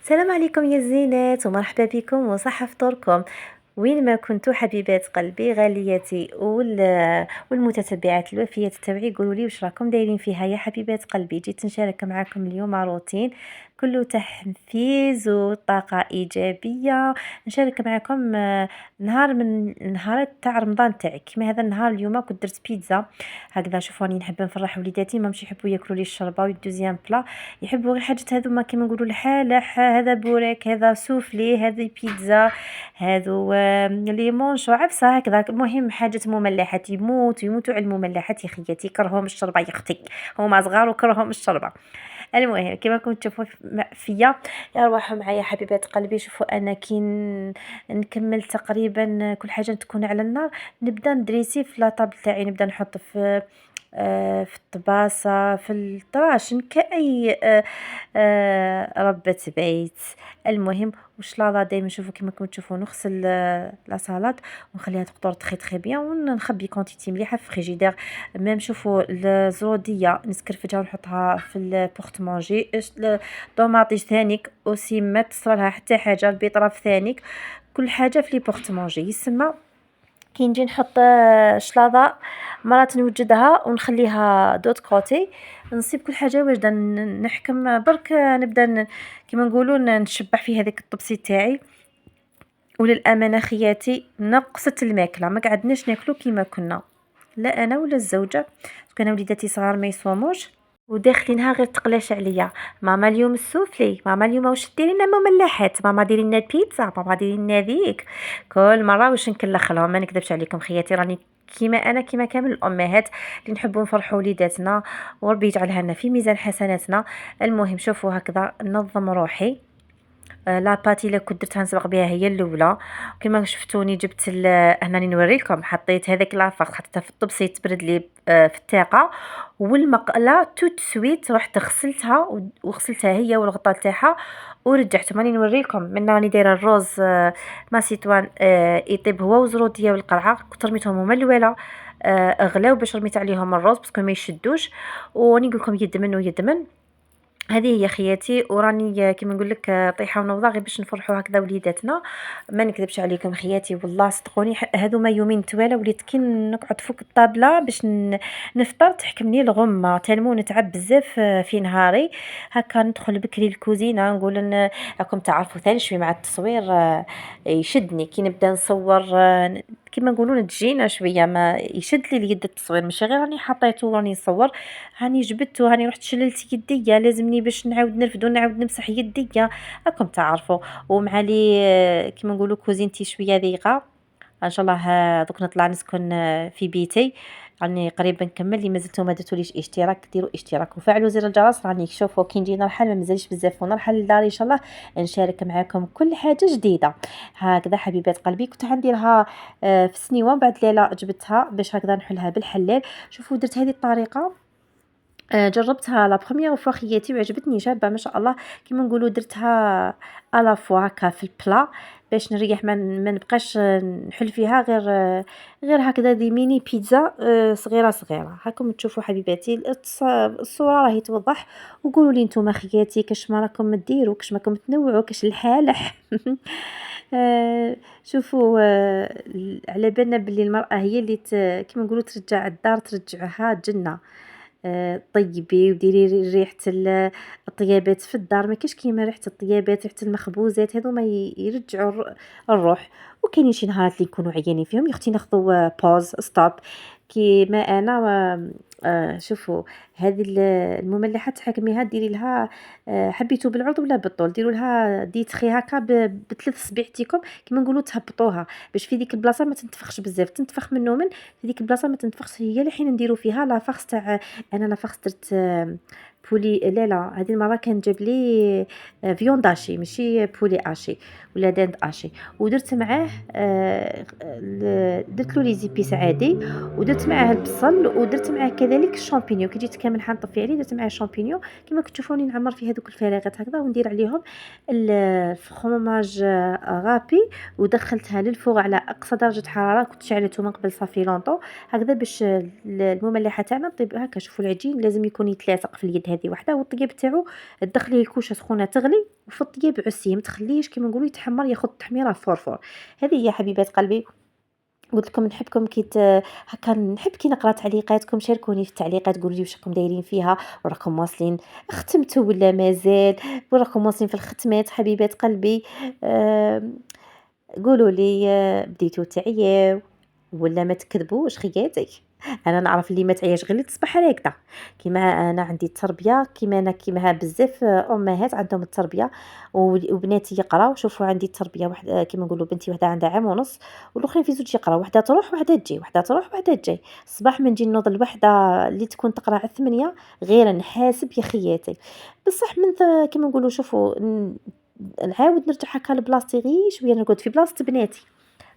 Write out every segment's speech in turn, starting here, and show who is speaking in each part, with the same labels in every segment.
Speaker 1: السلام عليكم يا زينات ومرحبا بكم وصحة فطوركم. وين ما كنتوا حبيبات قلبي غالياتي والمتتبعات الوفيات تبعي، قولوا لي واش راكم دايرين فيها يا حبيبات قلبي. جيت نشارك معكم اليوم روتين كله تحفيز وطاقة إيجابية. نشارك معكم نهار من نهارات تاع رمضان تاعي. كيما هذا النهار اليوم كنت درت بيتزا هكذا. شوفوا راني نحب نفرح وليداتي، ما مش يحبوا ياكلوا لي الشربه والدوزيام بلا، يحبوا غير حاجات هذوما كيما نقولوا الحالح، هذا بوريك، هذا سوفلي، هذه بيتزا، هذو ليمون عفسه هكذا. المهم حاجات مملحات، يموتوا على المملحات يا خياتي، كرههم الشربه يا اختي، هما صغار وكرههم الشربه. المهم كما كنت تشوفوا فيا، يروحوا معايا حبيبات قلبي. شوفوا انا كي نكمل تقريبا كل حاجه تكون على النار، نبدا ندريسي في لاطابل تاعي، نبدا نحط في الطباسة، في الطراشن، كأي ربة بيت. المهم وشلاضة دايما نشوفوا كيما كنتو تشوفوا، نغسل لا سالاد ونخليها تقطر تخي بيان، ونخبي كونتيتي مليحه في الفريجيدير. ميم شوفوا الزروديه نسكرفجها ونحطها في البورت مونجي. الطوماطيش ثانيك اوسي ما تصرالها حتى حاجه، البيطراف ثانيك، كل حاجه في لي بورت مونجي. يسمى كي نجي نحط شلاضه مرات نوجدها ونخليها دوت كوتي، نصيب كل حاجه واجده، نحكم برك نبدا كيما نقولوا نشبع في هذيك الطبسي تاعي. وللامانه خياتي نقصت الماكله، ما قعدناش ناكلو كيما كنا، لا انا ولا الزوجه، كان وليداتي صغار ما يصوموش وداخلينها غير تقلاش عليا. ماما اليوم السوفلي، ماما اليوم واش ديري لنا مملحات، ماما ديري لنا البيتزا، ماما ديري لنا ذيك. كل مره واش نكلخ لهم، ما نكذبش عليكم خياتي، راني كيما انا كيما كامل الامهات اللي نحبوا نفرحوا وليداتنا، وربي يجعلها لنا في ميزان حسناتنا. المهم شوفوا هكذا ننظم روحي. لاباتي اللي كنت درتها نسبق بها هي الاولى، كما شفتوني جبت هنا نوريكم، حطيت هذاك لافاق حطيتها في الطبسي تبرد لي في الثاقه، والمقله توت سويت رحت غسلتها وغسلتها هي والغطاء تاعها ورجعت. ماني نوريكم من راني دايره الروز ماسيتوان يطيب هو وزروديه والقرعه، كنت رميتهم هما الاولى غلاو باش رميت عليهم الروز باسكو ما يشدوش، وني نقول لكم يدمن ويدمن. هذه هي خياتي، وراني كيما نقول لك طيحه ونوضه غير باش نفرحوا هكذا وليداتنا. ما نكذبش عليكم خياتي والله صدقوني، هذوما يومين توالى وليت كي نقعد فوق الطابله باش نفطر تحكمني الغمه، تالمو نتعب بزاف في نهاري. هكا ندخل بكري الكوزينه نقول راكم تعرفوا ثاني شوي مع التصوير يشدني كي نبدا نصور كيما نقولوا نتجينا شويه، ما يشد لي اليد التصوير، ماشي غير راني حطيته وراني نصور، هاني جبدته، هاني رحت شللت يديا، لازمني باش نعاود نرفد ونعاود نمسح يديا، راكم تعرفوا. ومع لي كيما نقولوا كوزينتي شويه ضيقه، ان شاء الله دوك نطلع نسكن في بيتي، راني قريبا نكمل. اللي مازلتو ما درتوليش اشتراك ديروا اشتراك وفعلوا زر الجرس، راني شوفوا كي نجي نرحل ما مازالش بزاف ونرحل للدار ان شاء الله نشارك معكم كل حاجه جديده. هكذا حبيبات قلبي كنت حنديرها في سنيوه، بعد ليله جبتها باش هكذا نحلها بالحلال. شوفوا درت هذه الطريقه جربتها لا بروميير فوا خياتي وعجبتني شابه ما شاء الله. كيما نقولوا درتها الا فوا هكا في البلا باش نريح، ما نبقاش نحل فيها غير هكذا دي ميني بيتزا صغيره صغيره. هاكم تشوفوا حبيباتي الصوره راهي توضح، وقولوا لي نتوما خياتي كاش ما راكم ديروا، كاش ما راكم تنوعوا، كاش الحالح شوفوا على بالنا باللي المراه هي اللي كيما نقولوا ترجع الدار ترجعها جنه. طيبي وديري ريحه الطيابات في الدار، ما كاش كيما ريحه الطيابات، ريحه المخبوزات، هذو ما يرجعوا الروح. وكاينين شي نهارات اللي نكونوا عيانين فيهم يا اختي ناخذوا بوز ستوب كيما انا شوفوا هذه المملحات حكميها ديري لها حبيتو بالعرض ولا بالطول، ديروا لها ديتخي هكا بثلاث صبيعتيكم كيما نقولوا تهبطوها باش في ديك البلاصه ما تنتفخش بزاف، تنتفخ من النومن في ديك البلاصه ما تنتفخش. هي اللي حين نديروا فيها لا فاخس تاع، انا لا فاخس درت بولي، لا هذه المره كان جاب لي فيون داشي ماشي بولي اشي ولا داند اشي، ودرت معاه درت له لي زيبيس عادي، ودرت معاه البصل، ودرت معاه كذلك الشامبينيون كي جيت كامل حنطفي عليه درت معاه شامبينيون كما كتشوفوني نعمر في هذوك الفراغات هكذا، وندير عليهم الفرomاج غابي، ودخلتها للفوغ على اقصى درجه حراره، كنت شعلته من قبل صافي لونطو هكذا باش المملحه تاعنا طيب هكا. شوفوا العجين لازم يكون يتلاصق في اليد، هذه وحده، والطياب تاعو تدخليه الكوشه سخونه تغلي، وفي الطياب عسيه ما تخليهش كيما نقولوا يتحمر ياخذ تحميره فورفور. هذه هي حبيبات قلبي. قلت لكم نحبكم هكا نحب كي نقرا تعليقاتكم، شاركوني في التعليقات قولوا لي واش راكم دايرين فيها، وراكم واصلين ختمتوا ولا مازال، وراكم واصلين في الختمات حبيبات قلبي. قولوا لي بديتوا تعياو ولا ما تكذبوش خياتي. انا نعرف اللي ما تعياش غير اللي تصبح راكده. كيما انا عندي التربيه، كيما بزاف امهات عندهم التربيه وبناتي يقراو. شوفوا عندي التربيه واحد كيما نقولوا بنتي وحده عندها عام ونص، والاخرين في زوج يقراو، وحده تروح وحده تجي، وحده تروح وحده تجي. الصباح من نجي نوض الوحده اللي تكون تقرا على 8 غير نحاسب يا خياتي. بصح كيما نقولوا شوفوا نعاود نرجع هكا لبلاصتي غير شويه، نقعد في بلاصه بناتي،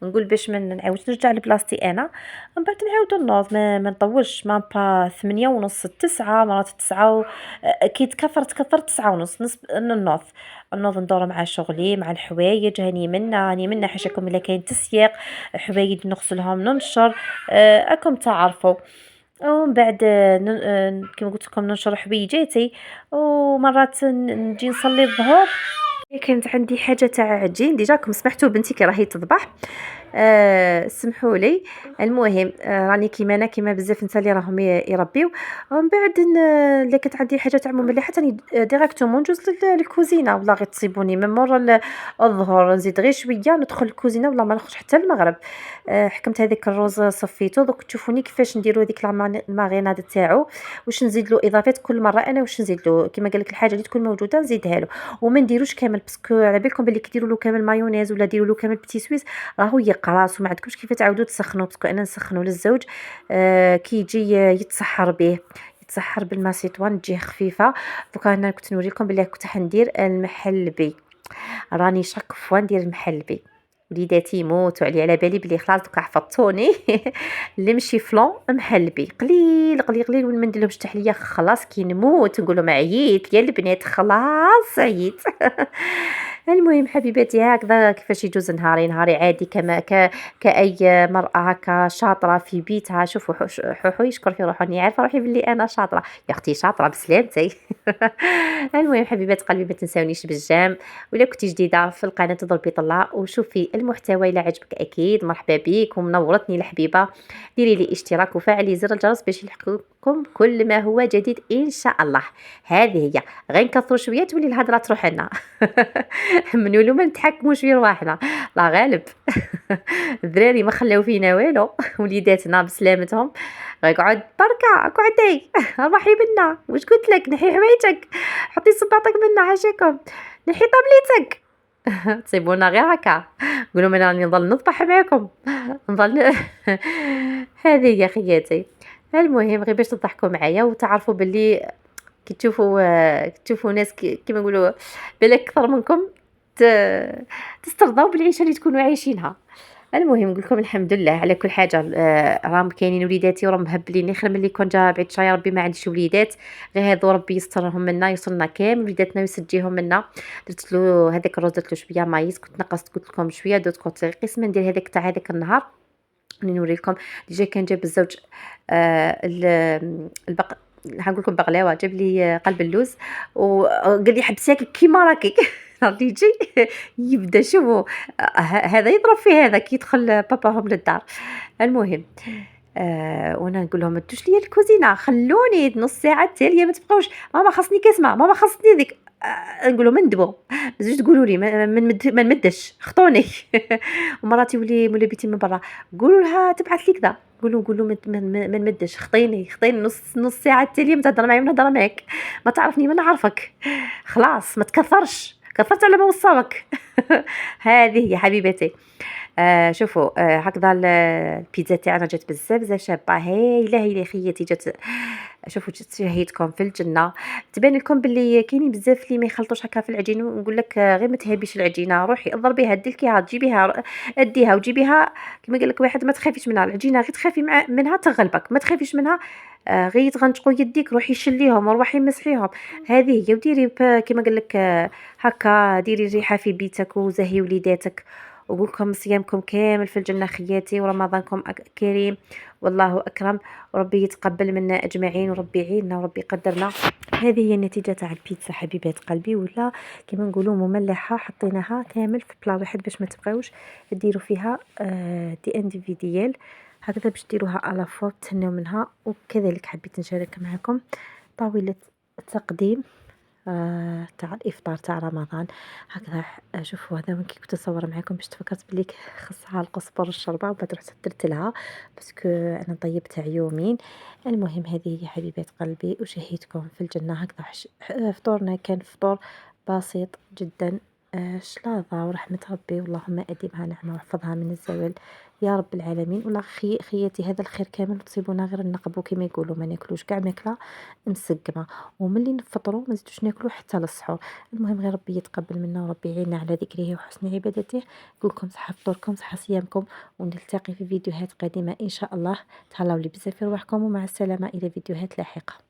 Speaker 1: نقول باش ما نعاودش نرجع لبلاصتي انا، من بعد نعاودو نوض، ما نطولش، ما با 8:30 9 مرات 9 كي تكثر 9:30 نوض ندور مع شغلي مع الحوايج، هاني منا حاشاكم الا كاين تسياق حوايج نغسلهم ننشر، اكم تعرفوا. ومن بعد كما قلت لكم ننشر حويجاتي، ومرات نجي نصلي الظهر. كانت عندي حاجه تاع عجين ديجاكم سمحتوا بنتي كي راهي تذبح، سمحوا لي. المهم راني كيما بزاف نسا اللي راهم يربيو. ومن بعد الا كانت عندي حاجه تاع مملحه ثاني ديريكتومون ندوز للكوزينه، والله غير تصيبوني من مور الظهر نزيد غير شويه ندخل الكوزينه، والله ما نخرج حتى المغرب. حكمت هذاك الروز صفيته، دوك تشوفوني كيفاش نديرو هذيك الماريناد تاعو، واش نزيد له اضافات كل مره انا واش نزيد له، كيما قال لك الحاجه اللي تكون موجوده نزيدها له، وما نديروش كامل باسكو على بالكم بلي كي ديروا له كامل مايونيز ولا ديروا له كامل بتي سويس راهو يقراص وما عندكمش كيف تعاودوا تسخنوا، باسكو انا نسخنوا للزوج كي يجي يتسحر به، يتسحر بالماسيطوان تجيه خفيفه. دوكا انا كنت نوريكم بلي كنت حندير المحلبي، راني شاك فوا ندير المحلبي. وليداتي يموتوا على بالي بلي خلاص دوكا حفظتوني نمشي فلون محلبي قليل قليل قليل، وين ما ندير لهمش تحليه خلاص كي نموت نقول لهم عييت يا البنات خلاص عييت. المهم حبيباتي هكذا كيفاش يجوز نهاري عادي كما كأي مرأة هكا شاطرة في بيتها. شوفوا حوحو يشكر في روحه، اني عارفة روحي بلي انا شاطرة يا اختي، شاطرة بسلامتي. المهم حبيبات قلبي ما تنساونيش بالجام، ولا كنتي جديدة في القناة ضربي طلع وشوفي المحتوى الى عجبك اكيد مرحبا بيك ومنورتني الحبيبة. ديري لي اشتراك وفعلي زر الجرس باش يلحقكم كل ما هو جديد ان شاء الله. هذه هي غير نكثروا شويه تولي الهضره تروح لنا. منولو ما نتحكموش في رواحنا، لا غالب. الدراري ما خلاو فينا والو، وليداتنا بسلامتهم قعد بركه قعدي روحي منا، واش قلت لك نحي حوايجك حطي صباطك منا عاشاكم، نحي طابليتك. تصيبونا غير هكا قولوا انا راني نضل نطبح معاكم نضل. هذه يا خياتي. المهم غير باش تضحكوا معايا وتعرفوا باللي كي تشوفوا ناس كيما نقولوا بالك اكثر منكم تسترضوا بالعيشه اللي تكونوا عايشينها. المهم نقول لكم الحمد لله على كل حاجه. راهم كاينين وليداتي وراهم مهبلين خير ملي كون جا بعيد شويه، ربي ما عنديش وليدات غير هذو ربي يسترهم منا يوصلنا كامل وليداتنا ويسجيهم منا. درت له هذاك الرز، درت له شويه مايس، كنت نقصت قلت لكم شويه دوت كوتي قسمه ندير هذاك تاع هذاك النهار. نوريكم ديجا كان جاب الزوج هنقول لكم بغلاوه، جاب لي قلب اللوز وقال لي حبساكي كيما راكي. اللي يجي يبدا شوفوا هذا يضرب في هذا كي يدخل باباهم للدار. المهم وانا نقول لهم ما تدوش ليا الكوزينه، خلوني نص ساعه التاليه ما تبقاوش ماما خاصني كاسمه ماما خاصني ديك. نقول لهم ندبوا بزاف تقولوا لي ما نمدش خطوني. ومراتي ولا بيتي من برا قولوا لها تبعث لي كذا، قولوا ما نمدش خطيني نص ساعه التاليه ما تهضر معايا، ما نهضر معاك، ما تعرفني ما نعرفك، خلاص ما تكثرش كثرت على ما وصلك. هذه هي حبيبتي. شوفوا هكذا البيتزا تاعنا جات بزاف شابه هايله خياتي، جات شوفوا جات شهيتكم في الجنه. تبان لكم باللي كاينين بزاف اللي ما يخلطوش هكا في العجين، ونقول لك غير ما تهبيش العجينه، روحي اضربيها ديركيها تجيبيها اديها وجيبيها كما قال لك واحد ما تخافيش منها العجينه، غير تخافي منها تغلبك، ما تخافيش منها غير تغنجقوا يديك روحي شليهم وروحي مسحيهم. هذه هي وديري كما قال لك هكا ديري ريحه في بيتك وزهي وليداتك وقول لكم صيامكم كامل في الجنة خياتي، ورمضانكم كريم والله أكرم، وربي يتقبل منا أجمعين، وربي يعيننا وربي يقدرنا. هذه هي النتيجة تاع البيتزا حبيبات قلبي، ولا كما نقولوا مملحة، حطيناها كامل في بلا واحد باش ما تبقاوش ديروا فيها دي انديفيديال هكذا، باش ديروها على فوا تهناو منها. وكذلك حبيت نشارك معكم طاولة التقديم تاع الافطار تاع رمضان هكذا. شوفوا هذا وين كنت نصور معكم باش تفكرت بلي خصها القزبر والشربه، وبعد رحت درت لها باسكو انا طيبت يومين. المهم هذه هي حبيبات قلبي، وشهيتكم في الجنه هكذا. فطورنا كان فطور بسيط جدا، شلاضة ورحمة ربي، واللهم أديمها نعمة واحفظها من الزوال يا رب العالمين. ولا خياتي هذا الخير كامل تصيبونا غير نقبو كما يقولوا، ما ناكلوش كاع ماكله مسقمه، وملي نفطروا ما نزيدوش ناكلوا حتى للسحور. المهم غير ربي يتقبل منا وربي يعيننا على ذكره وحسن عبادته. نقول لكم صحه فطوركم، صحه صيامكم، ونلتقي في فيديوهات قادمه ان شاء الله. تهلاو لي بزاف في رواحكم، ومع السلامه الى فيديوهات لاحقه.